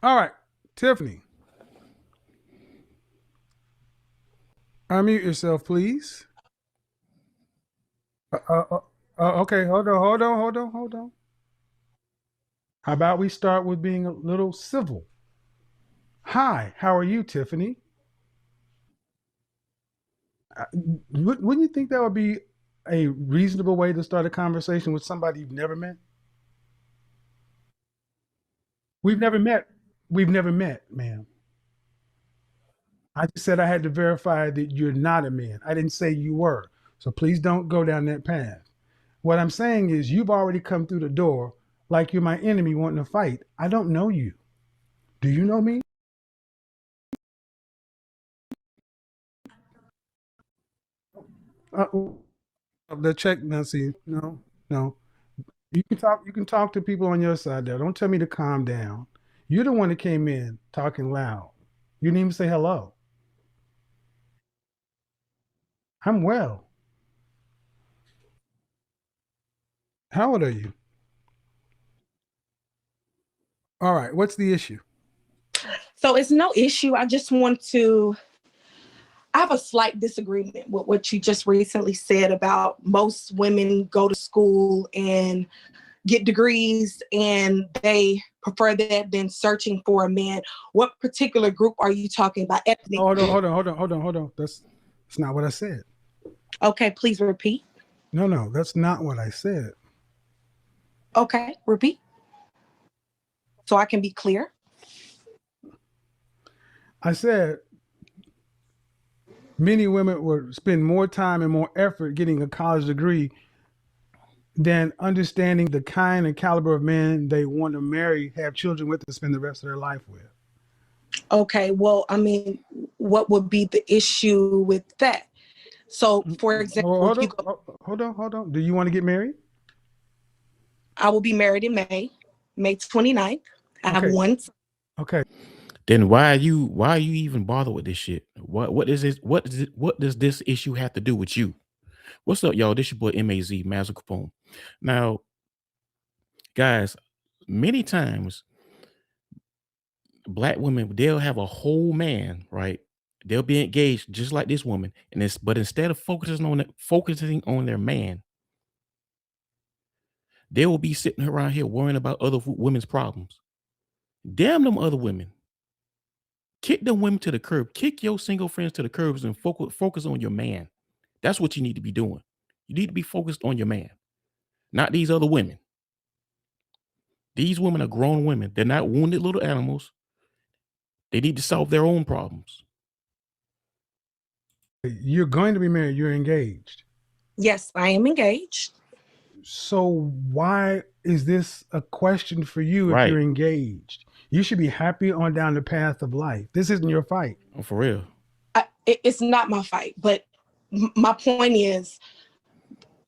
All right, Tiffany, unmute yourself, please. Uh, uh, uh, okay, hold on. How about we start with being a little civil? Hi, how are you, Tiffany? Wouldn't you think that would be a reasonable way to start a conversation with somebody you've never met? We've never met. We've never met, ma'am. I just said I had to verify that you're not a man. I didn't say you were. So please don't go down that path. What I'm saying is you've already come through the door like you're my enemy wanting to fight. I don't know you. Do you know me? Uh, the check, Nancy. No, no. You can talk. You can talk to people on your side there. Don't tell me to calm down. You're the one that came in talking loud. You didn't even say hello. I'm well. How old are you? All right. What's the issue? So it's no issue. I have a slight disagreement with what you just recently said about most women go to school and get degrees and they prefer that than searching for a man. What particular group are you talking about? Ethnic Oh, group? hold on. That's not what I said. Okay, please repeat. No, that's not what I said. Okay, repeat so I can be clear. I said many women would spend more time and more effort getting a college degree than understanding the kind and caliber of men they want to marry, have children with, and spend the rest of their life with. Okay, well, I mean, what would be the issue with that? So, for example, if you go, Hold on. Do you want to get married? I will be married in May 29th. I have Okay, one. okay. Then why are you even bother with this shit? What is this? What does this issue have to do with you? What's up, y'all? This your boy Maz Mazel Capone. Now, guys, many times black women they'll have a whole man, right? They'll be engaged just like this woman, and it's but instead of focusing on their man, they will be sitting around here worrying about other women's problems. Damn them other women. Kick them women to the curb. Kick your single friends to the curbs and focus on your man. That's what you need to be doing. You need to be focused on your man, not these other women. These women are grown women. They're not wounded little animals. They need to solve their own problems. You're going to be married. You're engaged. Yes, I am engaged. So why is this a question for you if you're Right. engaged? You should be happy on down the path of life. This isn't your fight. Oh, for real. It's not my fight, but my point is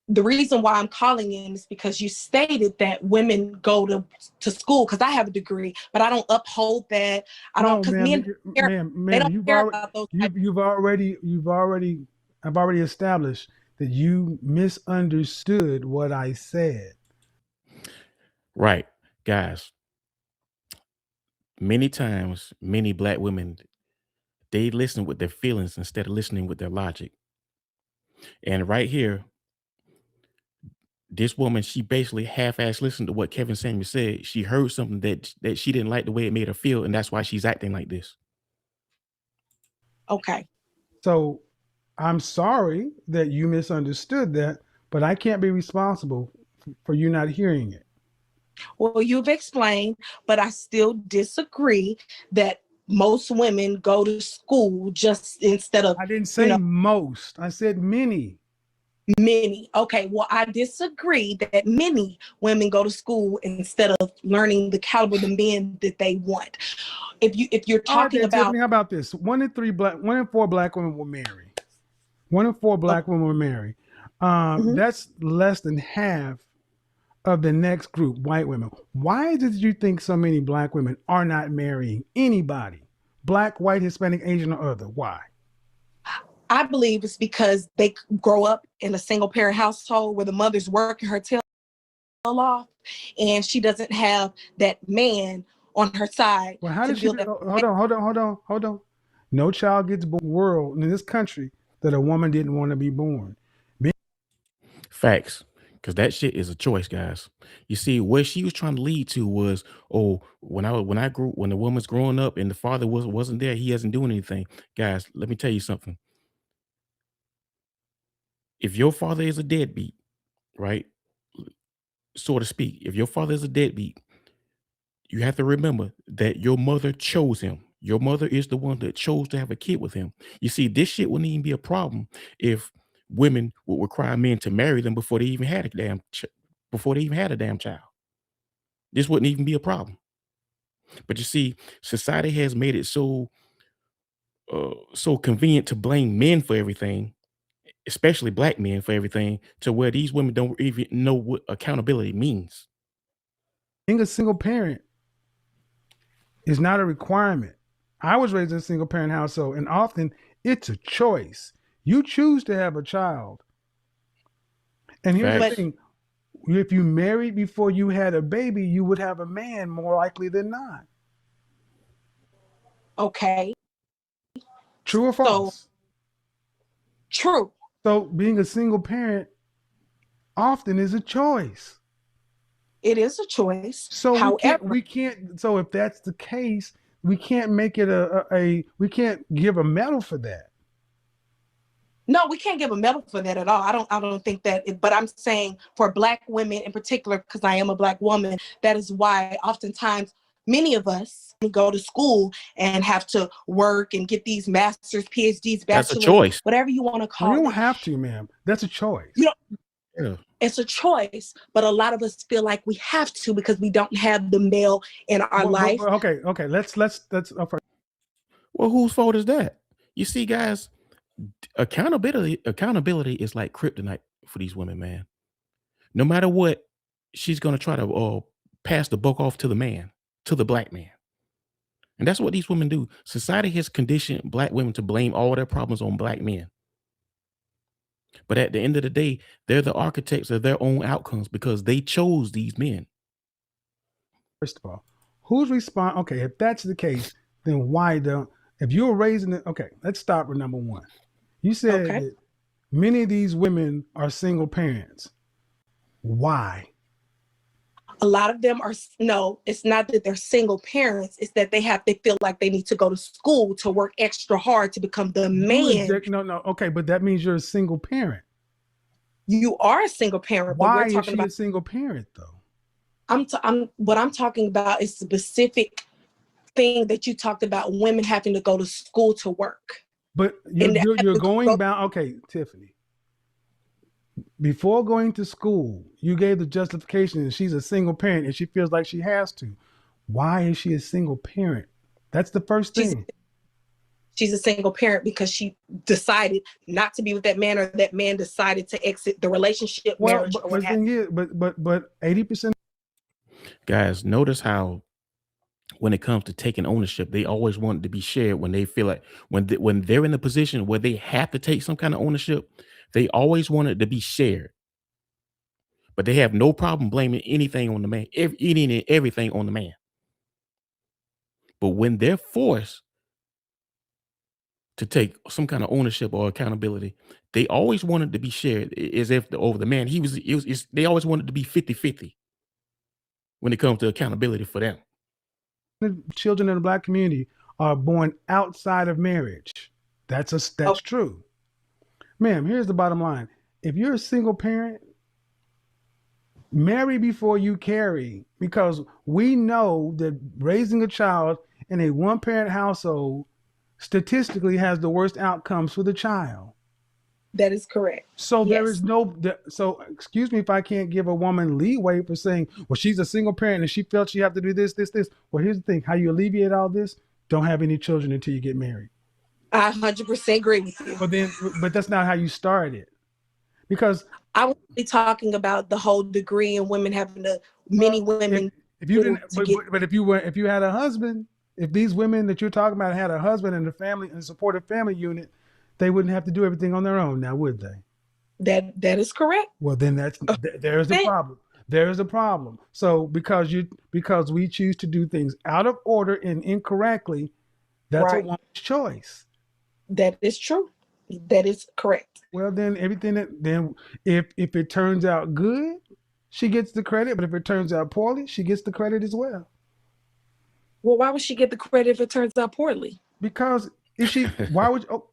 the reason why I'm calling in is because you stated that women go to school because I have a degree, but I don't uphold that. I don't No, because ma'am, men care, they ma'am. don't care about those type. I've already established that you misunderstood what I said. Right. Guys, many times, many black women, they listen with their feelings instead of listening with their logic. And right here, this woman, she basically half-ass listened to what Kevin Samuel said. She heard something that she didn't like the way it made her feel, and that's why she's acting like this. Okay. So I'm sorry that you misunderstood that, but I can't be responsible for you not hearing it. Well, you've explained, but I still disagree that most women go to school just instead of, I didn't you say know, most. I said many. many. Okay, well, I disagree that many women go to school instead of learning the caliber of the men that they want. If you're All right, talking then, about Tiffany, how about this? One in four black women will marry. One in four oh, black women will marry. mhm. That's less than half of the next group, white women. Why did you think so many black women are not marrying anybody? Black, white, Hispanic, Asian, or other? Why? I believe it's because they grow up in a single parent household where the mother's working her tail off and she doesn't have that man on her side Well, how to did she? build that. Hold on. No child gets born in the world in this country that a woman didn't want to be born. Facts. Because that shit is a choice, guys. You see, what she was trying to lead to was, oh, when the woman's growing up and the father wasn't there, he hasn't doing anything. Guys, let me tell you something. If your father is a deadbeat, right? So to speak, if your father is a deadbeat, you have to remember that your mother chose him. Your mother is the one that chose to have a kid with him. You see, this shit wouldn't even be a problem if women would require men to marry them before they even had a damn child. This wouldn't even be a problem. But you see, society has made it so convenient to blame men for everything, especially black men for everything, to where these women don't even know what accountability means. Being a single parent is not a requirement. I was raised in a single parent household, and often it's a choice. You choose to have a child. And here's the Facts. thing, if you married before you had a baby, you would have a man more likely than not. Okay. True or So false? true. So being a single parent often is a choice. It is a choice. So However, we can't. So if that's the case, we can't make it we can't give a medal for that. no, we can't give a medal for that at all. I don't think that but I'm saying for Black women in particular, because I am a Black woman, that is why oftentimes many of us go to school and have to work and get these masters, PhDs, That's a bachelors, choice. whatever you want to Well, you call don't it. have to, ma'am. That's a choice. You don't, Yeah. it's a choice, but a lot of us feel like we have to because we don't have the male in our life. Okay. Let's okay. Well, whose fault is that? You see, guys, accountability is like kryptonite for these women, man. No matter what, she's gonna try to pass the buck off to the man, to the black man. And that's what these women do. Society has conditioned black women to blame all their problems on black men. But at the end of the day, they're the architects of their own outcomes because they chose these men. First of all, who's respond? Okay, if that's the case, then why don't? If you're raising it, okay, let's start with number one. You said Okay. that many of these women are single parents. Why? A lot of them are, no, it's not that they're single parents, it's that they feel like they need to go to school to work extra hard to become the man. No. Okay, but that means you're a single parent. You are a single parent, but Why we're is talking she a about, single parent though? what I'm talking about is specific thing that you talked about, women having to go to school to work. But And you're going down. Okay, Tiffany. Before going to school, you gave the justification that she's a single parent and she feels like she has to. Why is she a single parent? That's the first thing. she's a single parent because she decided not to be with that man, or that man decided to exit the relationship, Well, marriage, or but what the have thing is, but 80%. Guys, notice how when it comes to taking ownership, they always want it to be shared when they feel like when they're in a position where they have to take some kind of ownership, they always want it to be shared. But they have no problem blaming anything on the man, eating and everything on the man. But when they're forced to take some kind of ownership or accountability, they always want it to be shared as if over the man. They always want it to be 50-50 when it comes to accountability for them. Children in the Black community are born outside of marriage. That's true. Ma'am, here's the bottom line. If you're a single parent, marry before you carry, because we know that raising a child in a one parent household statistically has the worst outcomes for the child. That is correct. So there Yes. is no, so excuse me if I can't give a woman leeway for saying, well, she's a single parent and she felt she have to do this. Well, here's the thing, how you alleviate all this, don't have any children until you get married. I 100% agree with you. But that's not how you start it. Because I was really talking about the whole degree and women having to, many women. If you didn't, but if you had a husband, if these women that you're talking about had a husband and a family and supportive family unit, they wouldn't have to do everything on their own now, would they? That is correct. Well, then there's the problem. There's a problem. So because we choose to do things out of order and incorrectly, that's a Right. woman's choice. That is true. That is correct. Well, then if it turns out good, she gets the credit. But if it turns out poorly, she gets the credit as well. Well, why would she get the credit if it turns out poorly? Because if she, why would? Oh,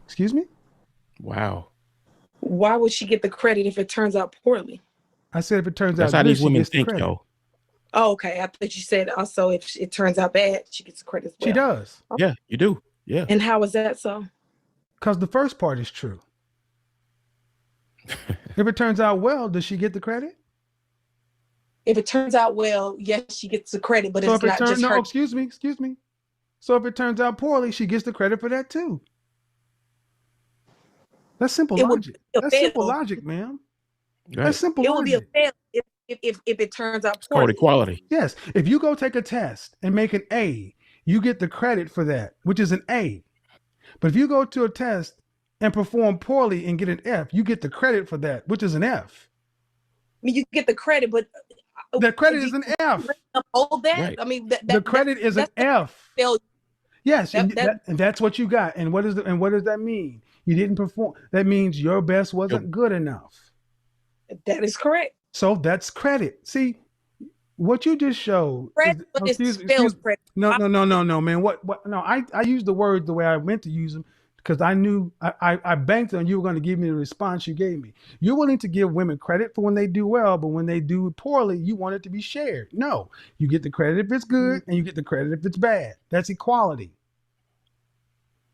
excuse me. Wow. Why would she get the credit if it turns out poorly? I said if it turns That's out how good, these she women gets the think, credit. yo. Oh, okay. I thought you said also if it turns out bad, she gets the credit as well. She does. Yeah, you do. Yeah. And how is that so? Because the first part is true. If it turns out well, does she get the credit? If it turns out well, yes, she gets the credit, but So it's if it not turns just no, her. excuse me. So if it turns out poorly, she gets the credit for that too. That's simple It would logic. be a That's simple fail. logic, ma'am. Right. That's simple It would be a logic. fail if it turns out It's called poorly. equality. Yes. If you go take a test and make an A, you get the credit for that, which is an A. But if you go to a test and perform poorly and get an F, you get the credit for that, which is an F. I mean, you get the credit, but The credit is an F. Uphold that. Right. I mean, The credit is an F. failure. Yes, and That- that's what you got. And what does that mean? You didn't perform. That means your best wasn't good enough. That is correct. So that's credit. See, what you just showed. Credit, but it's fails credit. No, man. What? No, I used the words the way I meant to use them because I knew I banked on you were going to give me the response you gave me. You're willing to give women credit for when they do well, but when they do poorly, you want it to be shared. No, you get the credit if it's good, and you get the credit if it's bad. That's equality.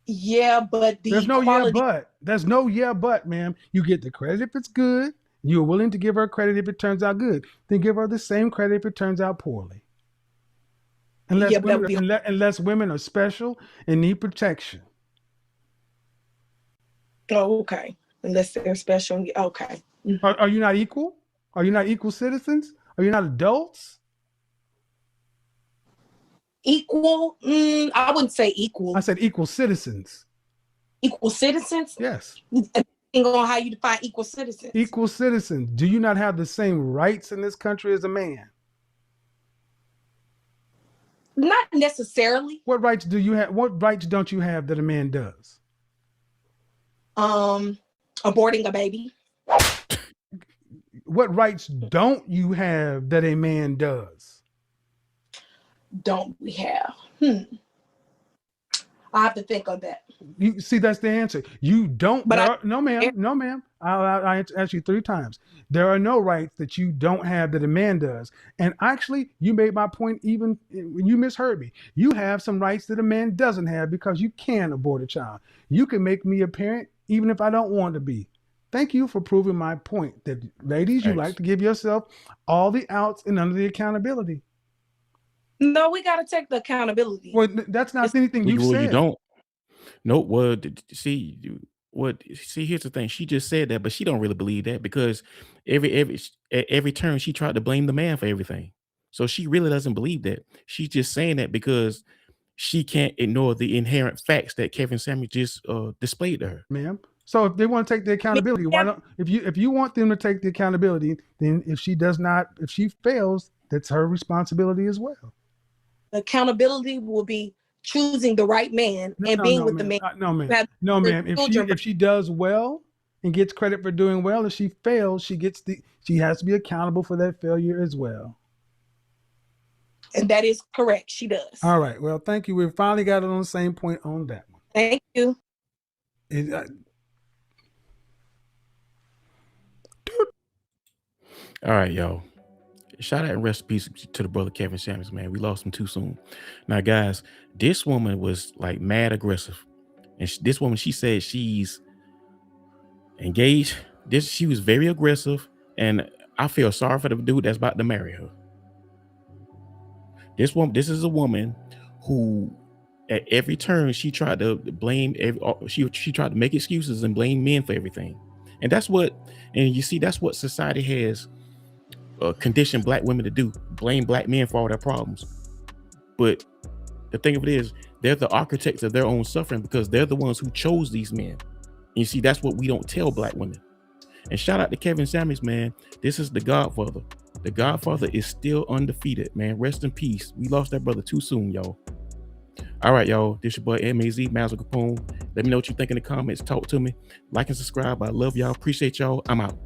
Yeah, but There's no yeah, but. There's no yeah, but, ma'am. You get the credit if it's good. You're willing to give her credit if it turns out good. Then give her the same credit if it turns out poorly. Unless women are special and need protection. Oh, okay. Unless they're special. Okay. Are you not equal? Are you not equal citizens? Are you not adults? Equal? I wouldn't say equal. I said equal citizens. Equal citizens? Yes. Depending on how you define equal citizens. Equal citizens. Do you not have the same rights in this country as a man? Not necessarily. What rights do you have? What rights don't you have that a man does? Aborting a baby. What rights don't you have that a man does? Don't we have? I have to think of that. You see, that's the answer. You don't. But no, ma'am. I asked you 3 times. There are no rights that you don't have that a man does. And actually, you made my point even when you misheard me. You have some rights that a man doesn't have because you can abort a child. You can make me a parent even if I don't want to be. Thank you for proving my point that, ladies, you like to give yourself all the outs and none of the accountability. No, we got to take the accountability. Well, that's not anything you said. You don't. No, well, see, here's the thing. She just said that, but she don't really believe that because every turn she tried to blame the man for everything. So she really doesn't believe that. She's just saying that because she can't ignore the inherent facts that Kevin Samuels just displayed to her. Ma'am. So if they want to take the accountability, why don't if you want them to take the accountability, then if she fails, that's her responsibility as well. Accountability will be choosing the right man and being with the man. No, ma'am. If she does well and gets credit for doing well, if she fails, she has to be accountable for that failure as well. And that is correct. She does. All right. Well, thank you. We finally got it on the same point on that one. Thank you. All right, y'all. Shout out and rest in peace to the brother Kevin Samuels, man. We lost him too soon. Now, guys, this woman was like mad aggressive. And this woman, she said she's engaged. She was very aggressive. And I feel sorry for the dude that's about to marry her. This is a woman who at every turn she tried to blame she tried to make excuses and blame men for everything. And that's what society has conditioned black women to do, blame black men for all their problems. But the thing of it is, they're the architects of their own suffering because they're the ones who chose these men. And you see, that's what we don't tell black women. And shout out to Kevin Samuels, man. This is the Godfather. The Godfather is still undefeated, man. Rest in peace. We lost that brother too soon, y'all. All right, y'all. This your boy M-A-Z, Mazel Capone. Let me know what you think in the comments. Talk to me. Like and subscribe. I love y'all. Appreciate y'all. I'm out.